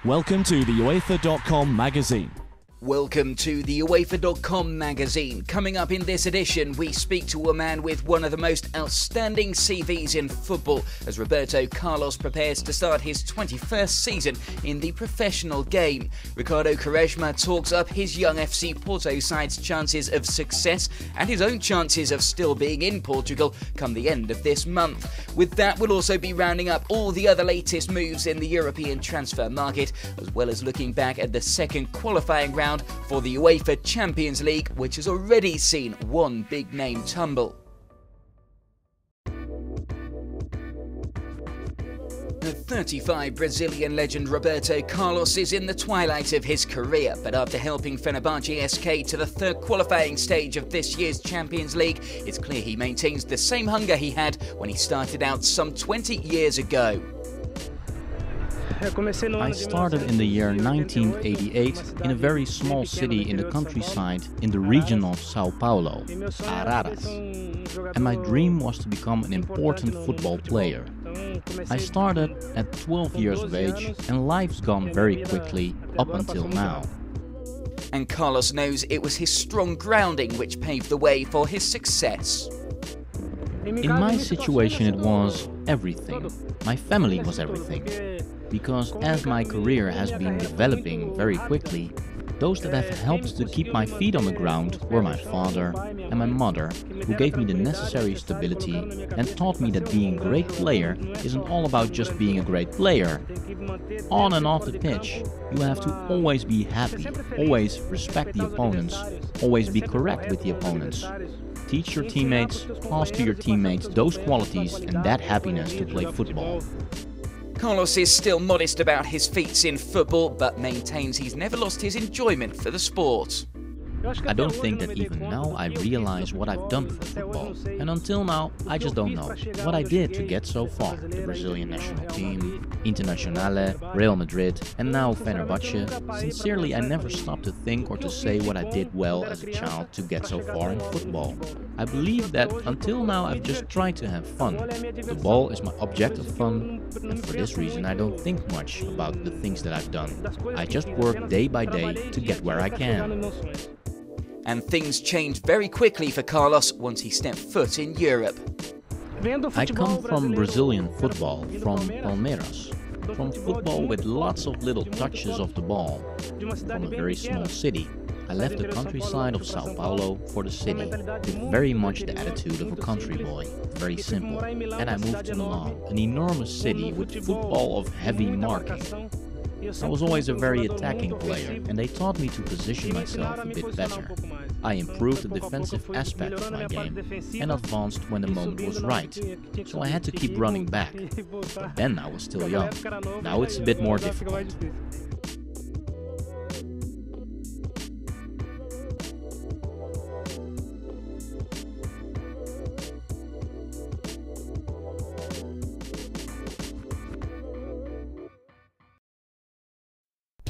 Welcome to the UEFA.com magazine. Welcome to the UEFA.com magazine. Coming up in this edition, we speak to a man with one of the most outstanding CVs in football as Roberto Carlos prepares to start his 21st season in the professional game. Ricardo Quaresma talks up his young FC Porto side's chances of success and his own chances of still being in Portugal come the end of this month. With that, we'll also be rounding up all the other latest moves in the European transfer market, as well as looking back at the second qualifying round for the UEFA Champions League, which has already seen one big name tumble. The 35 Brazilian legend Roberto Carlos is in the twilight of his career, but after helping Fenerbahce SK to the third qualifying stage of this year's Champions League, it's clear he maintains the same hunger he had when he started out some 20 years ago. I started in the year 1988 in a very small city in the countryside in the region of Sao Paulo, Araras, and my dream was to become an important football player. I started at 12 years of age and life's gone very quickly up until now. And Carlos knows it was his strong grounding which paved the way for his success. In my situation it was everything. My family was everything. Because as my career has been developing very quickly, those that have helped to keep my feet on the ground were my father and my mother, who gave me the necessary stability and taught me that being a great player isn't all about just being a great player. On and off the pitch, you have to always be happy, always respect the opponents, always be correct with the opponents. Teach your teammates, pass to your teammates those qualities and that happiness to play football. Carlos is still modest about his feats in football, but maintains he's never lost his enjoyment for the sport. I don't think that even now I realize what I've done for football. And until now, I just don't know what I did to get so far. The Brazilian national team, Internazionale, Real Madrid, and now Fenerbahce. Sincerely, I never stopped to think or to say what I did well as a child to get so far in football. I believe that until now I've just tried to have fun. The ball is my object of fun, and for this reason I don't think much about the things that I've done. I just work day by day to get where I can. And things changed very quickly for Carlos once he stepped foot in Europe. I come from Brazilian football, from Palmeiras, from football with lots of little touches of the ball, from a very small city. I left the countryside of Sao Paulo for the city, with very much the attitude of a country boy, very simple. And I moved to Milan, an enormous city with football of heavy marking. I was always a very attacking player, and they taught me to position myself a bit better. I improved the defensive aspect of my game and advanced when the moment was right, so I had to keep running back. But then I was still young. Now it's a bit more difficult.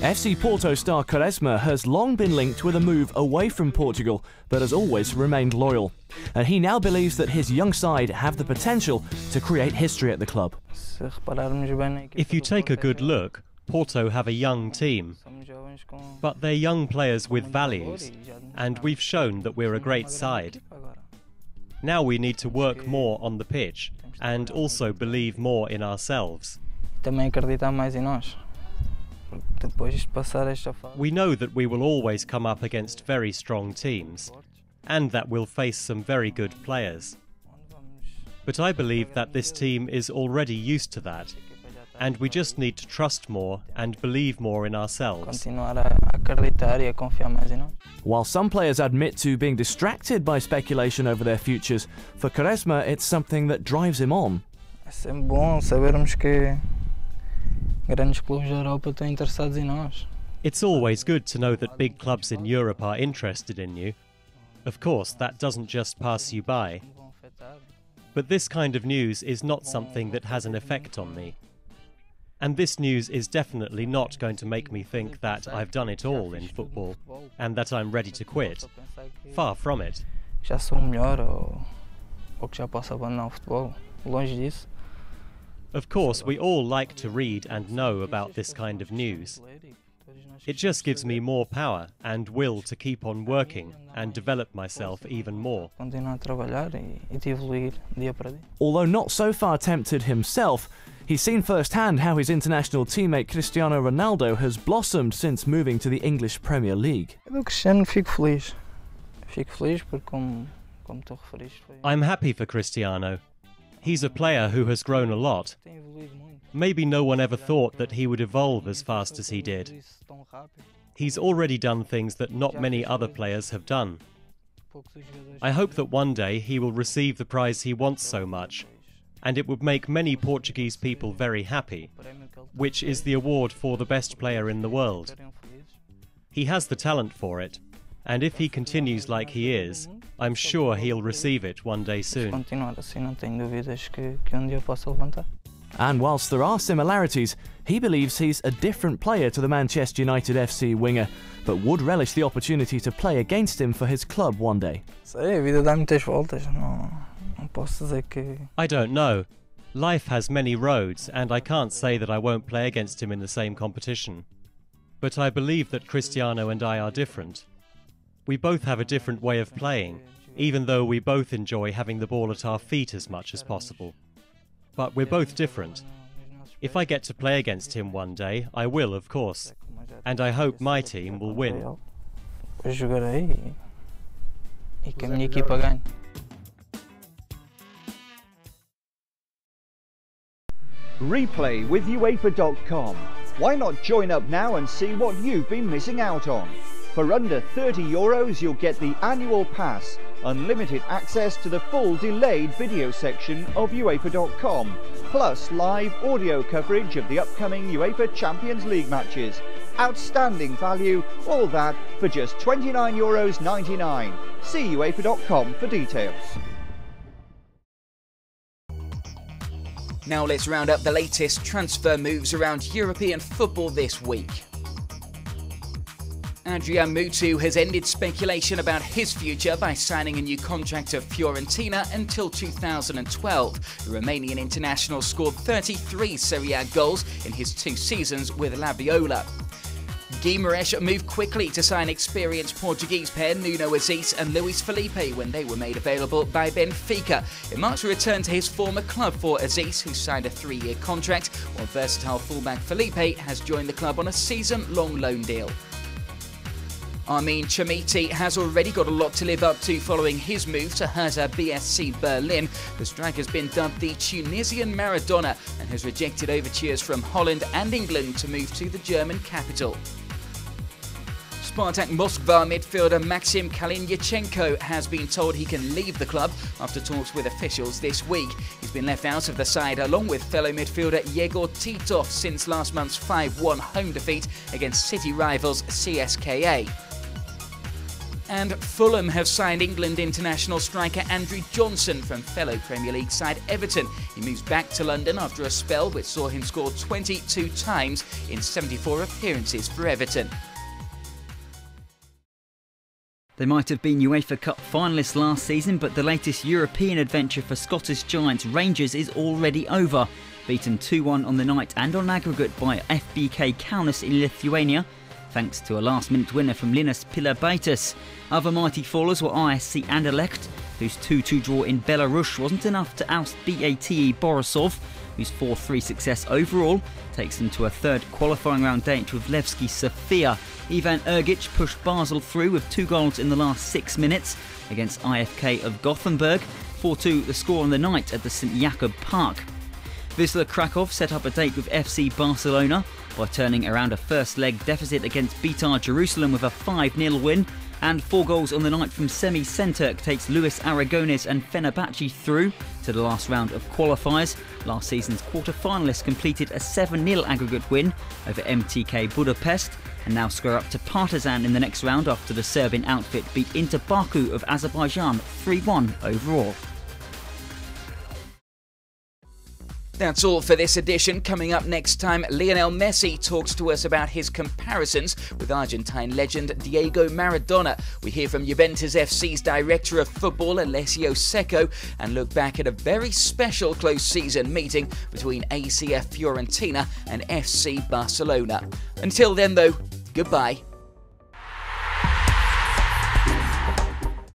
FC Porto star Quaresma has long been linked with a move away from Portugal, but has always remained loyal. And he now believes that his young side have the potential to create history at the club. If you take a good look, Porto have a young team, but they're young players with values, and we've shown that we're a great side. Now we need to work more on the pitch, and also believe more in ourselves. We know that we will always come up against very strong teams, and that we'll face some very good players. But I believe that this team is already used to that, and we just need to trust more and believe more in ourselves. While some players admit to being distracted by speculation over their futures, for Quaresma it's something that drives him on. It's always good to know that big clubs in Europe are interested in you. Of course, that doesn't just pass you by. But this kind of news is not something that has an effect on me. And this news is definitely not going to make me think that I've done it all in football and that I'm ready to quit. Far from it. Of course, we all like to read and know about this kind of news. It just gives me more power and will to keep on working and develop myself even more. Although not so far tempted himself, he's seen firsthand how his international teammate Cristiano Ronaldo has blossomed since moving to the English Premier League. I'm happy for Cristiano. He's a player who has grown a lot. Maybe no one ever thought that he would evolve as fast as he did. He's already done things that not many other players have done. I hope that one day he will receive the prize he wants so much, and it would make many Portuguese people very happy, which is the award for the best player in the world. He has the talent for it, and if he continues like he is, I'm sure he'll receive it one day soon. And whilst there are similarities, he believes he's a different player to the Manchester United FC winger, but would relish the opportunity to play against him for his club one day. I don't know. Life has many roads, and I can't say that I won't play against him in the same competition. But I believe that Cristiano and I are different. We both have a different way of playing, even though we both enjoy having the ball at our feet as much as possible. But we're both different. If I get to play against him one day, I will, of course. And I hope my team will win. Replay with UEFA.com. Why not join up now and see what you've been missing out on? For under €30, you'll get the annual pass, unlimited access to the full delayed video section of UEFA.com, plus live audio coverage of the upcoming UEFA Champions League matches. Outstanding value, all that for just €29.99. See UEFA.com for details. Now let's round up the latest transfer moves around European football this week. Adrian Mutu has ended speculation about his future by signing a new contract at Fiorentina until 2012. The Romanian international scored 33 Serie A goals in his 2 seasons with La Viola. Guimarães moved quickly to sign experienced Portuguese pair Nuno Aziz and Luis Felipe when they were made available by Benfica. It marks a return to his former club for Aziz, who signed a 3-year contract, while versatile fullback Felipe has joined the club on a season-long loan deal. Armin Chamiti has already got a lot to live up to following his move to Hertha BSC Berlin. The striker's been dubbed the Tunisian Maradona and has rejected overtures from Holland and England to move to the German capital. Spartak Moskva midfielder Maxim Kalinyachenko has been told he can leave the club after talks with officials this week. He's been left out of the side along with fellow midfielder Yegor Titov since last month's 5-1 home defeat against city rivals CSKA. And Fulham have signed England international striker Andrew Johnson from fellow Premier League side Everton. He moves back to London after a spell which saw him score 22 times in 74 appearances for Everton. They might have been UEFA Cup finalists last season, but the latest European adventure for Scottish giants Rangers is already over. Beaten 2-1 on the night and on aggregate by FBK Kaunas in Lithuania, thanks to a last-minute winner from Linas Pilibaitis. Other mighty fallers were ISC Anderlecht, whose 2-2 draw in Belarus wasn't enough to oust BATE Borisov, whose 4-3 success overall takes them to a third qualifying round date with Levski Sofia. Ivan Ergic pushed Basel through with 2 goals in the last 6 minutes against IFK of Gothenburg. 4-2 the score on the night at the St Jakob Park. Wisla Krakow set up a date with FC Barcelona by turning around a first leg deficit against Beitar Jerusalem with a 5-0 win. And 4 goals on the night from Semi Centurk takes Luis Aragones and Fenerbahce through to the last round of qualifiers. Last season's quarter-finalists completed a 7-0 aggregate win over MTK Budapest and now square up to Partizan in the next round after the Serbian outfit beat Inter Baku of Azerbaijan 3-1 overall. That's all for this edition. Coming up next time, Lionel Messi talks to us about his comparisons with Argentine legend Diego Maradona. We hear from Juventus FC's director of football, Alessio Secco, and look back at a very special close season meeting between ACF Fiorentina and FC Barcelona. Until then, though, goodbye.